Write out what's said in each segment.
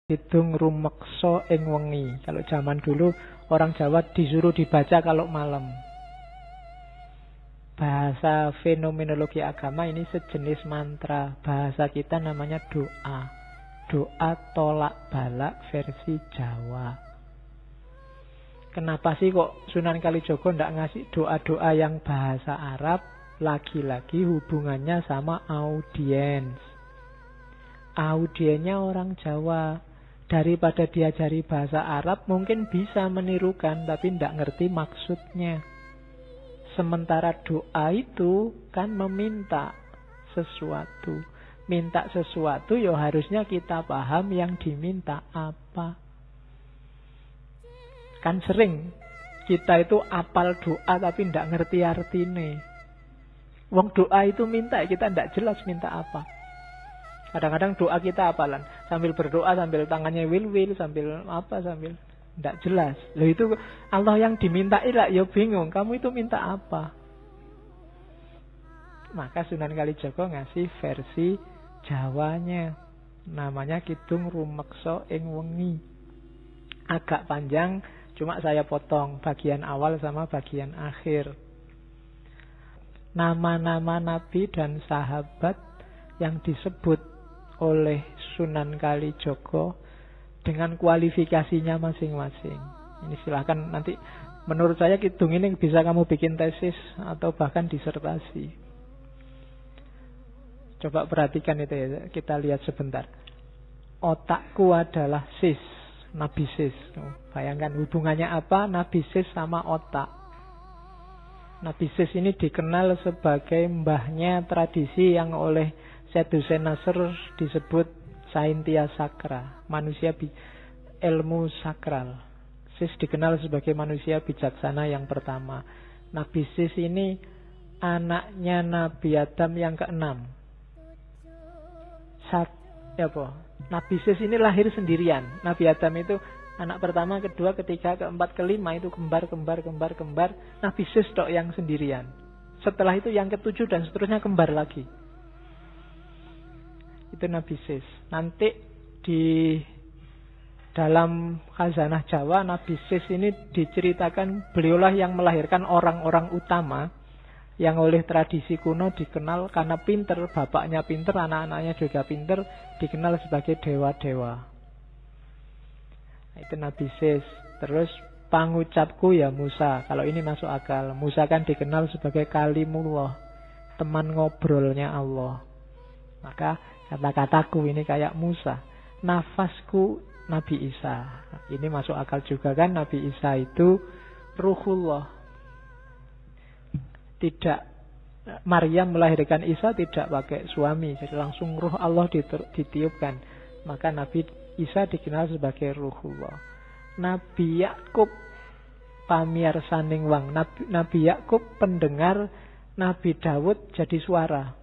Kidung rumeksa ing wengi. Kalau zaman dulu orang Jawa disuruh dibaca kalau malam. Bahasa fenomenologi agama ini sejenis mantra. Bahasa kita namanya doa. Doa tolak balak versi Jawa. Kenapa sih kok Sunan Kalijaga ndak ngasih doa-doa yang bahasa Arab? Lagi-lagi hubungannya sama audiens. Audiennya orang Jawa. Daripada diajari bahasa Arab mungkin bisa menirukan tapi ndak ngerti maksudnya. Sementara doa itu kan meminta sesuatu. Minta sesuatu ya harusnya kita paham yang diminta apa. Kan sering kita itu apal doa tapi ndak ngerti artine. Wong doa itu minta, kita ndak jelas minta apa. Kadang-kadang doa kita apalan, sambil berdoa, sambil tangannya wil-wil, sambil apa, sambil tidak jelas. Loh itu Allah yang dimintai lah, ya bingung, kamu itu minta apa? Maka Sunan Kalijaga ngasih versi Jawanya, namanya Kidung Rumeksa ing Wengi. Agak panjang, cuma saya potong bagian awal sama bagian akhir. Nama-nama nabi dan sahabat yang disebut oleh Sunan Kalijaga dengan kualifikasinya masing-masing. Ini silahkan nanti, menurut saya kidung ini bisa kamu bikin tesis atau bahkan disertasi. Coba perhatikan itu ya, kita lihat sebentar. Otakku adalah sis, Nabi Sis. Bayangkan hubungannya apa Nabi Sis sama otak. Nabi Sis ini dikenal sebagai mbahnya tradisi yang oleh Syed Hussein Nasr disebut Saintia Sakra, manusia ilmu sakral. Sis dikenal sebagai manusia bijaksana yang pertama. Nabi Sis ini anaknya Nabi Adam yang keenam. Nabi Sis ini lahir sendirian. Nabi Adam itu anak pertama, kedua, ketiga, keempat, kelima itu kembar. Nabi Sis tok yang sendirian. Setelah itu yang ketujuh dan seterusnya kembar lagi. Itu Nabi Sis. Nanti di dalam Khazanah Jawa, Nabi Sis ini diceritakan beliaulah yang melahirkan orang-orang utama yang oleh tradisi kuno dikenal karena pinter, bapaknya pinter, anak-anaknya juga pinter, dikenal sebagai dewa-dewa. Nah, itu Nabi Sis. Terus pangucapku ya Musa. Kalau ini masuk akal. Musa kan dikenal sebagai kalimullah, teman ngobrolnya Allah. Maka kata-kataku ini kayak Musa. Nafasku Nabi Isa. Ini masuk akal juga kan, Nabi Isa itu ruhullah. Tidak, Maryam melahirkan Isa tidak pakai suami, jadi langsung ruh Allah ditiupkan. Maka Nabi Isa dikenal sebagai ruhullah. Nabi Yakub pamirsaning wang. Nabi Yakub pendengar, Nabi Daud jadi suara.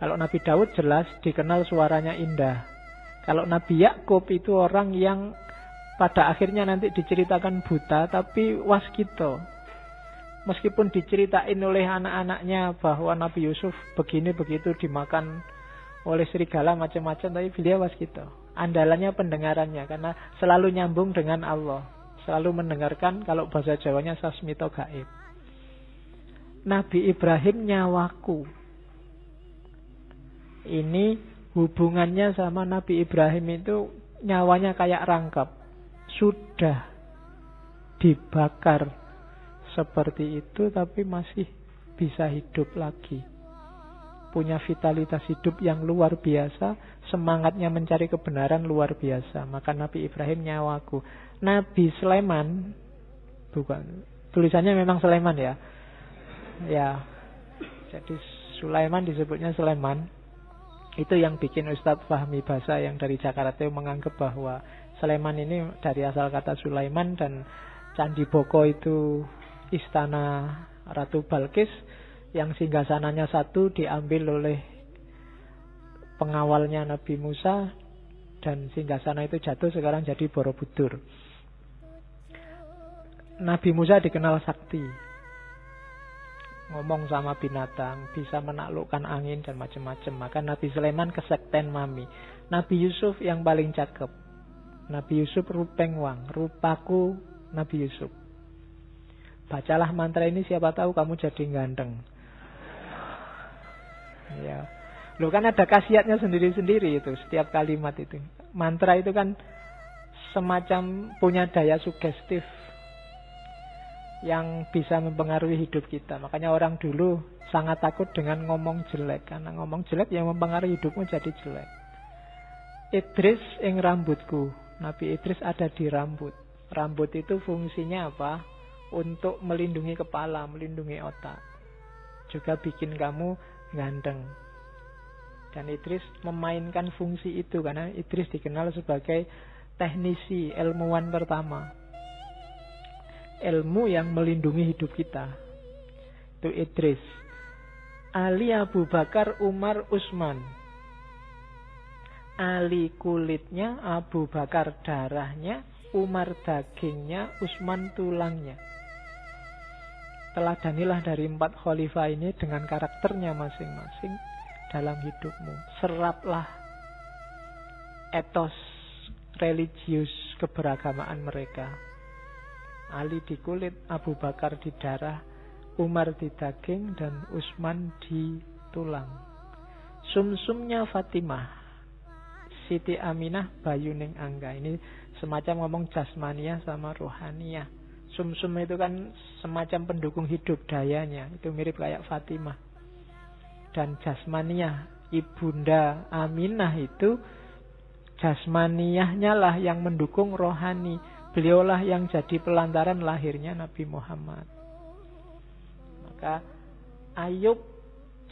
Kalau Nabi Daud jelas dikenal suaranya indah. Kalau Nabi Yakub itu orang yang pada akhirnya nanti diceritakan buta tapi waskito. Meskipun diceritain oleh anak-anaknya bahwa Nabi Yusuf begini begitu dimakan oleh serigala macam-macam, tapi beliau waskito. Andalannya pendengarannya karena selalu nyambung dengan Allah. Selalu mendengarkan, kalau bahasa Jawanya sasmito gaib. Nabi Ibrahim nyawaku. Ini hubungannya sama Nabi Ibrahim itu nyawanya kayak rangkap. Sudah dibakar seperti itu tapi masih bisa hidup lagi. Punya vitalitas hidup yang luar biasa, semangatnya mencari kebenaran luar biasa. Maka Nabi Ibrahim nyawaku. Nabi Sulaiman, bukan, tulisannya memang Sulaiman ya. Ya. Jadi Sulaiman disebutnya Sulaiman. Itu yang bikin Ustadz Fahmi Basa yang dari Jakarta itu menganggap bahwa Sulaiman ini dari asal kata Sulaiman, dan Candi Boko itu istana Ratu Balkis yang singgasananya satu diambil oleh pengawalnya Nabi Musa, dan singgasana itu jatuh sekarang jadi Borobudur. Nabi Musa dikenal sakti. ngomong sama binatang, bisa menaklukkan angin dan macam-macam. Maka Nabi Sulaiman kesekten mami. Nabi Yusuf yang paling cakep. Nabi Yusuf rupeng wang, rupaku Nabi Yusuf. Bacalah mantra ini, siapa tahu kamu jadi ganteng. Ya. Loh kan ada khasiatnya sendiri-sendiri itu, setiap kalimat itu. Mantra itu kan semacam punya daya sugestif yang bisa mempengaruhi hidup kita. Makanya orang dulu sangat takut dengan ngomong jelek, karena ngomong jelek yang mempengaruhi hidupmu jadi jelek. Idris ing rambutku. Nabi Idris ada di rambut. Rambut itu fungsinya apa? Untuk melindungi kepala, melindungi otak. Juga bikin kamu ganteng. Dan Idris memainkan fungsi itu, karena Idris dikenal sebagai teknisi, ilmuwan pertama. Ilmu yang melindungi hidup kita. Itu Idris. Ali Abu Bakar Umar Utsman. Ali kulitnya, Abu Bakar darahnya, Umar dagingnya, Utsman tulangnya. Teladanilah dari 4 khalifah ini dengan karakternya masing-masing dalam hidupmu. Seraplah etos religius keberagamaan mereka. Ali di kulit, Abu Bakar di darah, Umar di daging, dan Utsman di tulang. Sumsumnya Fatimah, Siti Aminah, Bayuning Angga. Ini semacam ngomong jasmaniyah sama rohaniyah. Sumsum itu kan semacam pendukung hidup dayanya. Itu mirip kayak Fatimah. Dan jasmaniyah, Ibunda Aminah itu jasmaniyahnya lah yang mendukung rohani. Beliaulah yang jadi pelantaran lahirnya Nabi Muhammad. Maka Ayub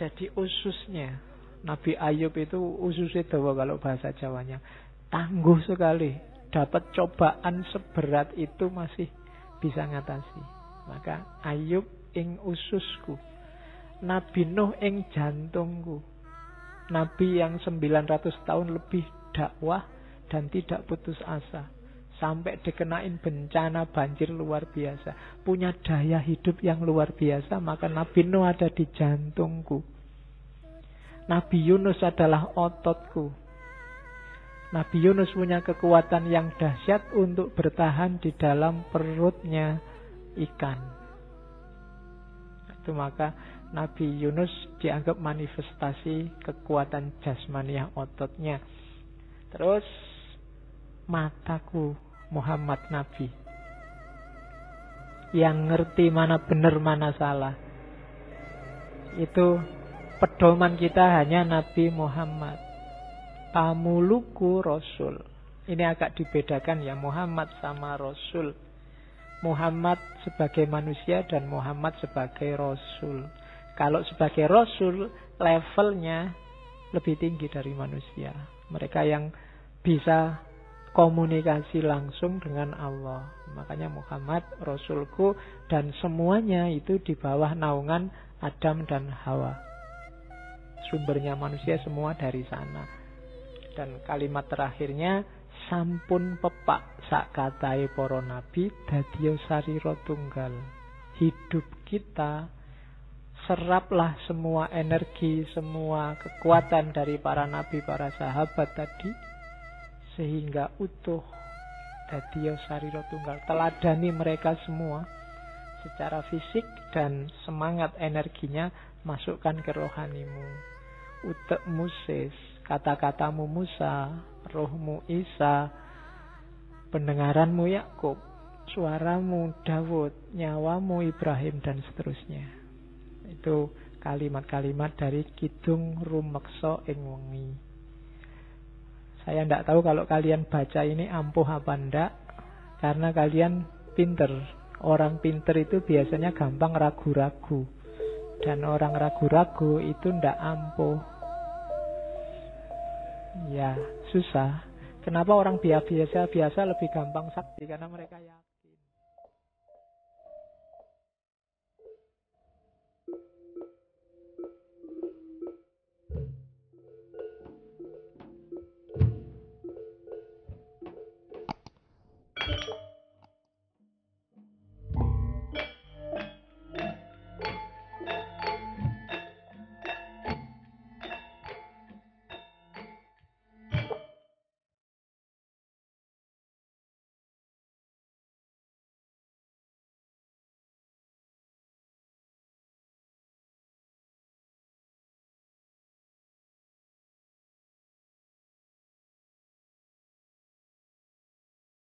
jadi ususnya. Nabi Ayub itu ususnya dawa kalau bahasa Jawanya. Tangguh sekali. Dapat cobaan seberat itu masih bisa ngatasi. Maka Ayub ing ususku. Nabi Nuh ing jantungku. Nabi yang 900 tahun lebih dakwah dan tidak putus asa. Sampai dikenain bencana banjir luar biasa. Punya daya hidup yang luar biasa. Maka Nabi Nuh ada di jantungku. Nabi Yunus adalah ototku. Nabi Yunus punya kekuatan yang dahsyat untuk bertahan di dalam perutnya ikan. Itu maka Nabi Yunus dianggap manifestasi kekuatan jasmaniah ototnya. Terus mataku Muhammad Nabi yang ngerti mana benar mana salah. Itu pedoman kita hanya Nabi Muhammad. Pamuluku Rasul. Ini agak dibedakan ya, Muhammad sama Rasul. Muhammad sebagai manusia dan Muhammad sebagai Rasul. Kalau sebagai Rasul, levelnya lebih tinggi dari manusia. Mereka yang bisa komunikasi langsung dengan Allah. Makanya Muhammad Rasulku, dan semuanya itu di bawah naungan Adam dan Hawa. Sumbernya manusia semua dari sana. Dan kalimat terakhirnya, sampun pepak sak katai para nabi dadiya sarira tunggal. Hidup kita, seraplah semua energi, semua kekuatan dari para nabi, para sahabat tadi, sehingga utuh dadiya sarira tunggal. Teladani mereka semua secara fisik, dan semangat energinya masukkan ke rohanimu. Utekmu Sis, kata-katamu Musa, rohmu Isa, pendengaranmu Yakub, suaramu Daud, nyawamu Ibrahim, dan seterusnya. Itu kalimat-kalimat dari Kidung Rumeksa ing Wengi. Saya tidak tahu kalau kalian baca ini ampuh apa enggak, karena kalian pinter. Orang pinter itu biasanya gampang ragu-ragu, dan orang ragu-ragu itu tidak ampuh. Ya, susah. Kenapa orang biasa-biasa lebih gampang sakti? Karena mereka yakin.